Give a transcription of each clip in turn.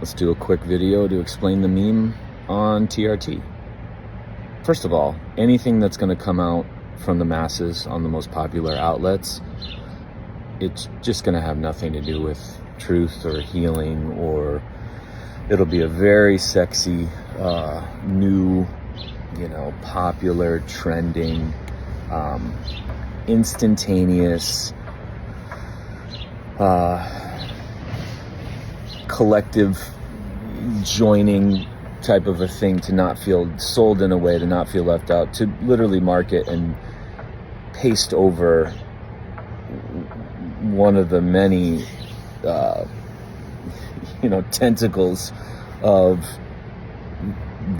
Let's do a quick video to explain the meme on TRT. First of all, anything that's going to come out from the masses on the most popular outlets, it's just going to have nothing to do with truth or healing, or it'll be a very sexy, new, popular, trending, instantaneous, collective joining type of a thing, to not feel sold in a way, to not feel left out, to literally market and paste over one of the many tentacles of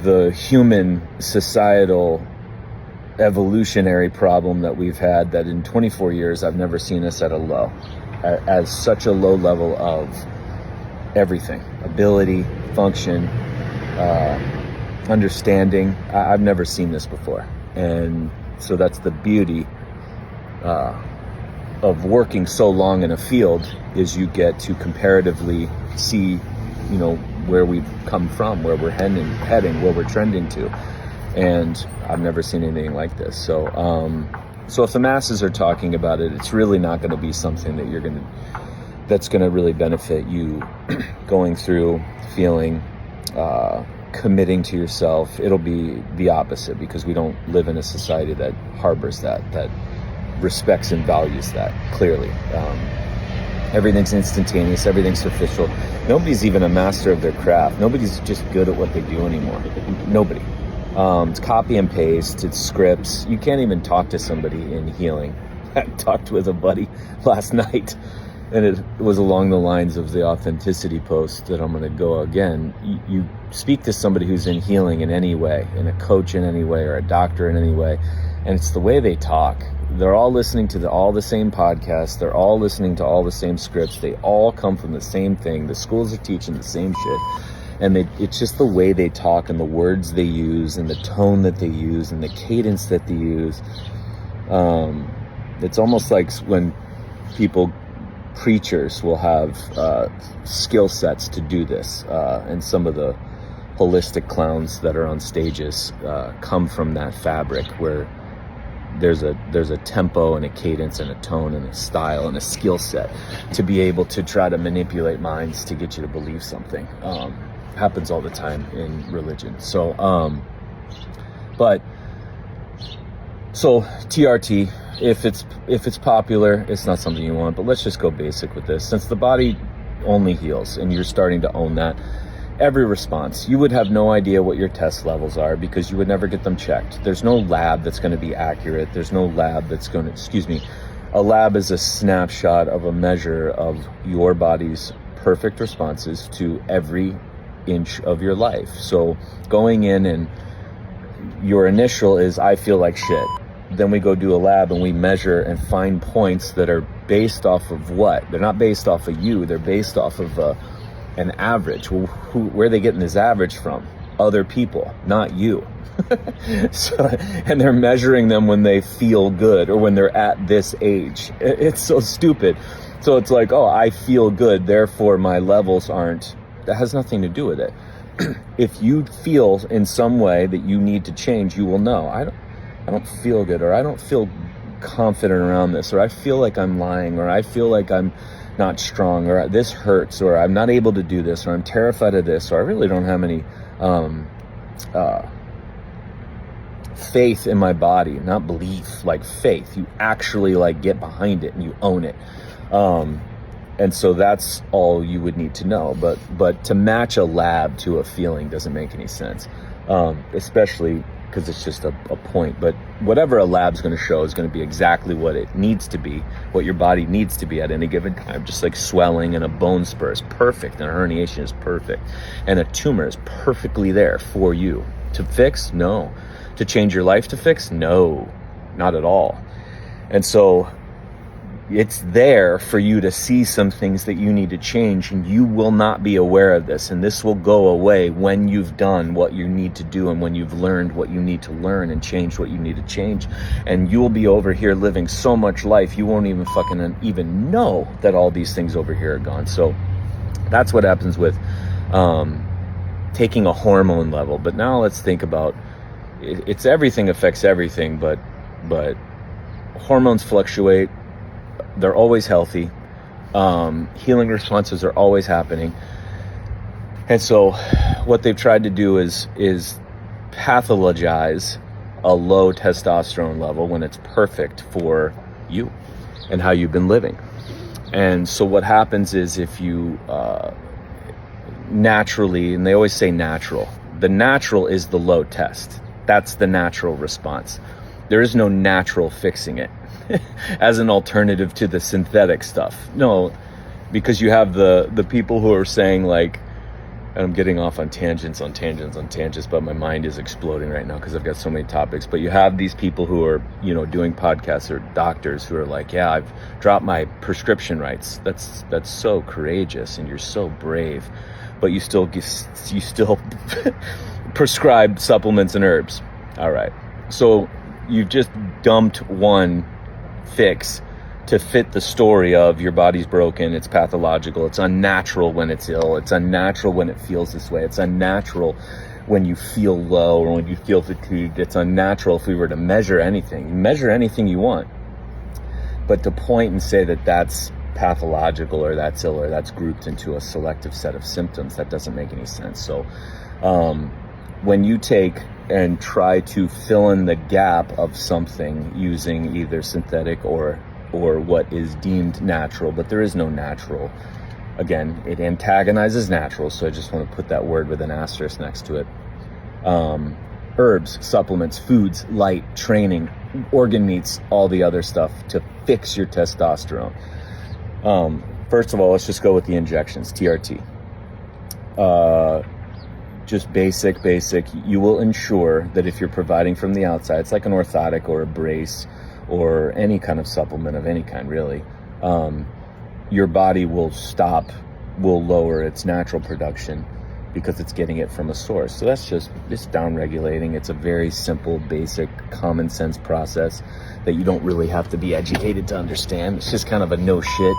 the human societal evolutionary problem that we've had, that in 24 years I've never seen us at a low, as such a low level of everything, ability, function, understanding. I've never seen this before. And so that's the beauty of working so long in a field, is you get to comparatively see, where we've come from, where we're heading, where we're trending to. And I've never seen anything like this. So if the masses are talking about it, it's really not going to be something that's going to really benefit you going through, feeling, committing to yourself. It'll be the opposite, because we don't live in a society that harbors that respects and values that, clearly. Everything's instantaneous, everything's superficial. Nobody's even a master of their craft. Nobody's just good at what they do anymore. Nobody. It's copy and paste, it's scripts. You can't even talk to somebody in healing. I talked with a buddy last night, and it was along the lines of the authenticity post that I'm going to go again. You speak to somebody who's in healing in any way, in a coach in any way, or a doctor in any way, and it's the way they talk. They're all listening to all the same podcasts. They're all listening to all the same scripts. They all come from the same thing. The schools are teaching the same shit. And it's just the way they talk, and the words they use, and the tone that they use, and the cadence that they use. It's almost like when preachers will have skill sets to do this. And some of the holistic clowns that are on stages come from that fabric, where there's a tempo and a cadence and a tone and a style and a skill set to be able to try to manipulate minds to get you to believe something. Happens all the time in religion. So TRT, if it's popular, it's not something you want. But let's just go basic with this. Since the body only heals, and you're starting to own that, every response, you would have no idea what your test levels are, because you would never get them checked. There's no lab that's going to be accurate. There's no lab that's going to, a lab is a snapshot of a measure of your body's perfect responses to every inch of your life. So going in, and your initial is, I feel like shit. Then we go do a lab and we measure and find points that are based off of what? They're not based off of you. They're based off of an average. Well, where are they getting this average from? Other people, not you. And they're measuring them when they feel good, or when they're at this age. It's so stupid. So it's like, oh, I feel good, therefore my levels aren't. That has nothing to do with it. If you feel in some way that you need to change, you will know. I don't feel good, or I don't feel confident around this, or I feel like I'm lying, or I feel like I'm not strong, or this hurts, or I'm not able to do this, or I'm terrified of this, or I really don't have any faith in my body. Not belief, like faith. You actually get behind it and you own it. And so that's all you would need to know. But to match a lab to a feeling doesn't make any sense, especially because it's just a point. But whatever a lab's going to show is going to be exactly what it needs to be, what your body needs to be at any given time. Just like swelling and a bone spur is perfect, and a herniation is perfect, and a tumor is perfectly there for you. To fix? No. To change your life to fix? No, not at all. And so it's there for you to see some things that you need to change, and you will not be aware of this. And this will go away when you've done what you need to do, and when you've learned what you need to learn, and changed what you need to change. And you'll be over here living so much life, you won't even fucking even know that all these things over here are gone. So that's what happens with taking a hormone level. But now let's think about it's everything affects everything, but hormones fluctuate. They're always healthy. Healing responses are always happening. And so what they've tried to do is pathologize a low testosterone level when it's perfect for you and how you've been living. And so what happens is if you naturally, and they always say natural, the natural is the low test. That's the natural response. There is no natural fixing it as an alternative to the synthetic stuff. No, because you have the people who are saying like, and I'm getting off on tangents, but my mind is exploding right now because I've got so many topics. But you have these people who are, doing podcasts or doctors who are like, yeah, I've dropped my prescription rights. That's so courageous and you're so brave, but you still prescribe supplements and herbs. All right. So you've just dumped one fix to fit the story of your body's broken, it's pathological, it's unnatural when it's ill, it's unnatural when it feels this way, it's unnatural when you feel low or when you feel fatigued, it's unnatural if we were to measure anything you want. But to point and say that that's pathological or that's ill or that's grouped into a selective set of symptoms, that doesn't make any sense. So when you take and try to fill in the gap of something using either synthetic or what is deemed natural, but there is no natural. Again, it antagonizes natural, so I just want to put that word with an asterisk next to it. Herbs, supplements, foods, light, training, organ meats, all the other stuff to fix your testosterone. First of all, let's just go with the injections, TRT. Just basic. You will ensure that if you're providing from the outside, it's like an orthotic or a brace, or any kind of supplement of any kind, really, your body will lower its natural production because it's getting it from a source. So it's down-regulating. It's a very simple, basic, common sense process that you don't really have to be educated to understand. It's just kind of a no shit.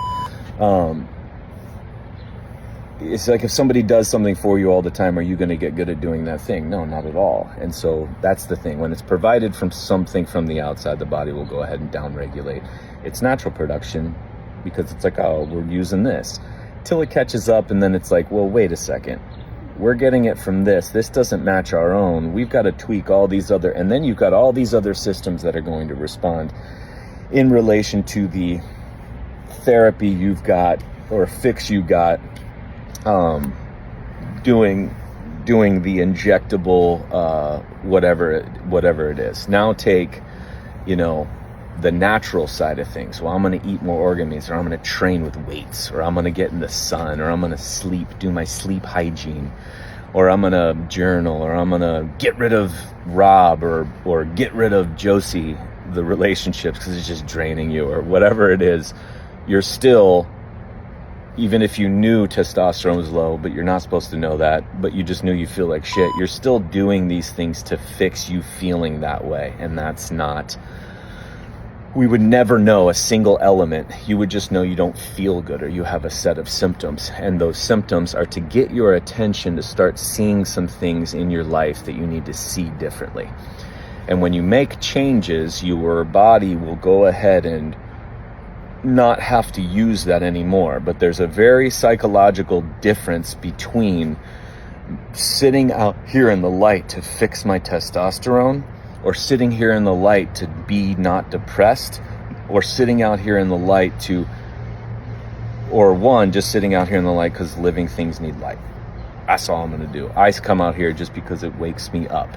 It's like if somebody does something for you all the time, are you going to get good at doing that thing? No, not at all. And so that's the thing. When it's provided from something from the outside, the body will go ahead and downregulate its natural production because it's like, oh, we're using this till it catches up. And then it's like, well, wait a second. We're getting it from this. This doesn't match our own. We've got to tweak all these other, and then you've got all these other systems that are going to respond in relation to the therapy you've got or fix you got. Doing the injectable, whatever it is. Now take, the natural side of things. Well, I'm going to eat more organ meats, or I'm going to train with weights, or I'm going to get in the sun, or I'm going to do my sleep hygiene, or I'm going to journal, or I'm going to get rid of Rob or get rid of Josie, the relationships, because it's just draining you, or whatever it is. You're still, even if you knew testosterone was low, but you're not supposed to know that, but you just knew you feel like shit, you're still doing these things to fix you feeling that way. And that's not, we would never know a single element. You would just know you don't feel good or you have a set of symptoms. And those symptoms are to get your attention to start seeing some things in your life that you need to see differently. And when you make changes, your body will go ahead and not have to use that anymore. But there's a very psychological difference between sitting out here in the light to fix my testosterone, or sitting here in the light to be not depressed, or sitting out here in the light to, or one, just sitting out here in the light because living things need light. That's all I'm going to do. I come out here just because it wakes me up,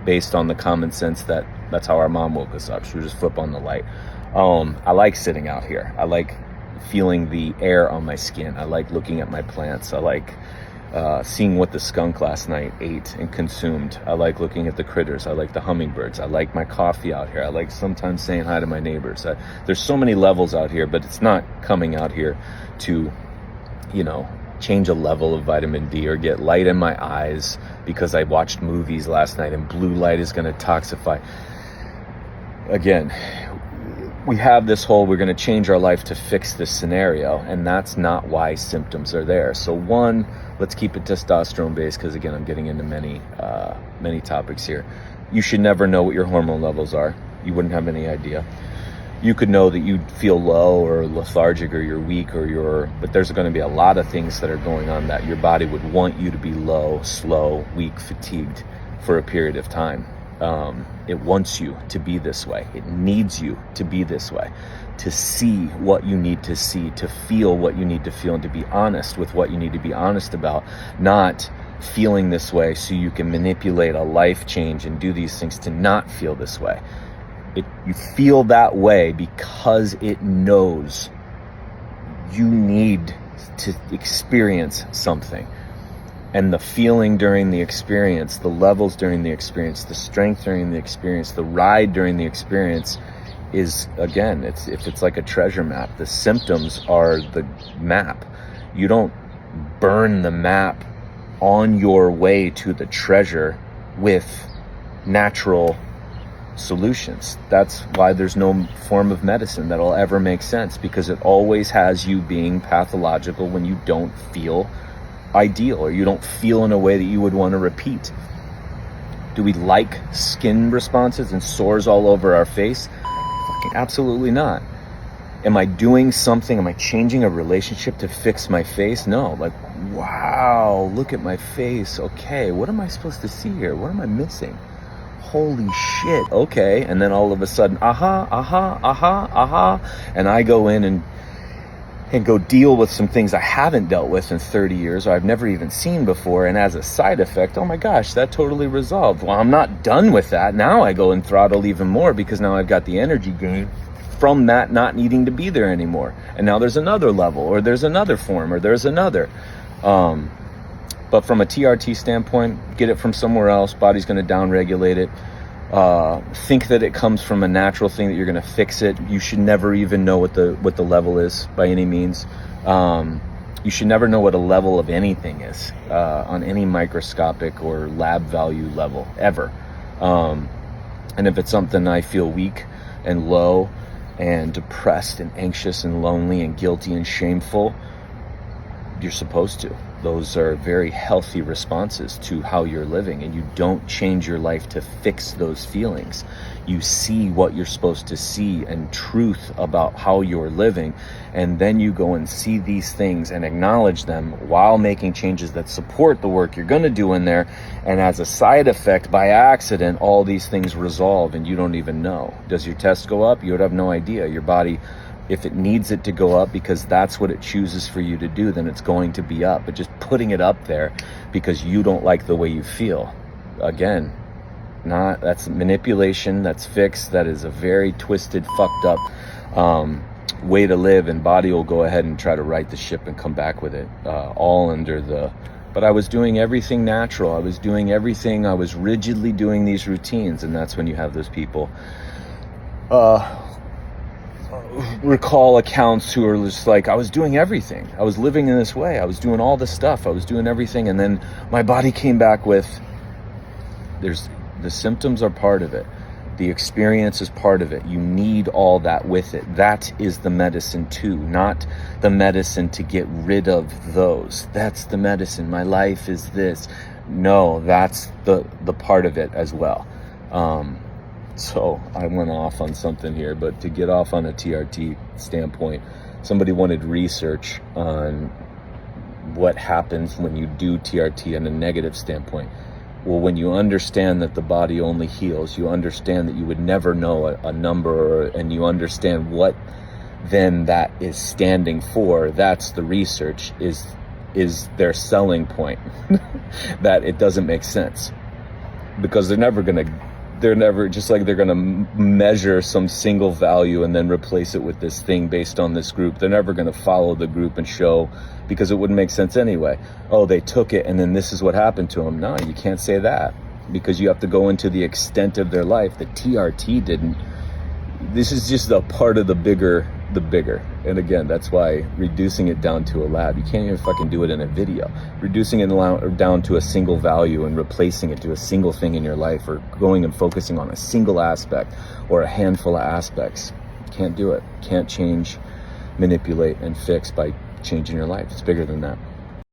based on the common sense that's how our mom woke us up. She would just flip on the light. I like sitting out here. I like feeling the air on my skin. I like looking at my plants. I like seeing what the skunk last night ate and consumed. I like looking at the critters. I like the hummingbirds. I like my coffee out here. I like sometimes saying hi to my neighbors. There's so many levels out here, but it's not coming out here to, change a level of vitamin D or get light in my eyes because I watched movies last night and blue light is going to toxify. Again, we have this whole, we're going to change our life to fix this scenario, and that's not why symptoms are there. So one, let's keep it testosterone based, because again, I'm getting into many topics here. You should never know what your hormone levels are. You wouldn't have any idea. You could know that you feel low or lethargic or you're weak but there's going to be a lot of things that are going on that your body would want you to be low, slow, weak, fatigued for a period of time. It wants you to be this way. It needs you to be this way, to see what you need to see, to feel what you need to feel, and to be honest with what you need to be honest about, not feeling this way so you can manipulate a life change and do these things to not feel this way. You feel that way because it knows you need to experience something. And the feeling during the experience, the levels during the experience, the strength during the experience, the ride during the experience is, again, if it's like a treasure map, the symptoms are the map. You don't burn the map on your way to the treasure with natural solutions. That's why there's no form of medicine that'll ever make sense, because it always has you being pathological when you don't feel ideal, or you don't feel in a way that you would want to repeat. Do we like skin responses and sores all over our face? Fucking absolutely not. Am I doing something? Am I changing a relationship to fix my face? No. Like, wow, look at my face. Okay, what am I supposed to see here? What am I missing? Holy shit, okay. And then all of a sudden, aha, and I go in and go deal with some things I haven't dealt with in 30 years, or I've never even seen before, and as a side effect, oh my gosh, that totally resolved. Well, I'm not done with that. Now I go and throttle even more, because now I've got the energy gain from that not needing to be there anymore. And now there's another level, or there's another form, or there's another. But from a TRT standpoint, get it from somewhere else. Body's going to downregulate it. Think that it comes from a natural thing, that you're going to fix it. You should never even know what the level is by any means. You should never know what a level of anything is on any microscopic or lab value level ever. And if it's something I feel weak and low and depressed and anxious and lonely and guilty and shameful, you're supposed to. Those are very healthy responses to how you're living, and you don't change your life to fix those feelings. You see what you're supposed to see and truth about how you're living, and then you go and see these things and acknowledge them while making changes that support the work you're going to do in there. And as a side effect, by accident, all these things resolve and you don't even know. Does your test go up? You would have no idea. Your body, if it needs it to go up because that's what it chooses for you to do, then it's going to be up. But just putting it up there because you don't like the way you feel, again, that's manipulation, that's fixed, that is a very twisted, fucked up way to live, and body will go ahead and try to right the ship and come back with it, all under but I was doing everything natural, I was doing everything, I was rigidly doing these routines. And that's when you have those people recall accounts who are just like, I was doing everything, I was living in this way, I was doing all this stuff, I was doing everything, and then my body came back with, the symptoms are part of it, the experience is part of it, you need all that with it. That is the medicine too, not the medicine to get rid of those. That's the medicine, my life is this. No, that's the part of it as well. So I went off on something here, but to get off on a TRT standpoint, somebody wanted research on what happens when you do TRT in a negative standpoint. Well, when you understand that the body only heals, you understand that you would never know a number, and you understand what then that is standing for. That's the research, is their selling point. That it doesn't make sense, because they're never, just like they're going to measure some single value and then replace it with this thing based on this group. They're never going to follow the group and show, because it wouldn't make sense anyway. Oh, they took it and then this is what happened to them. No, you can't say that, because you have to go into the extent of their life. The TRT didn't. This is just a part of the bigger. And again, that's why reducing it down to a lab, you can't even fucking do it in a video. Reducing it down to a single value and replacing it to a single thing in your life, or going and focusing on a single aspect or a handful of aspects, Can't do it. Can't change, manipulate, and fix by changing your life. It's bigger than that.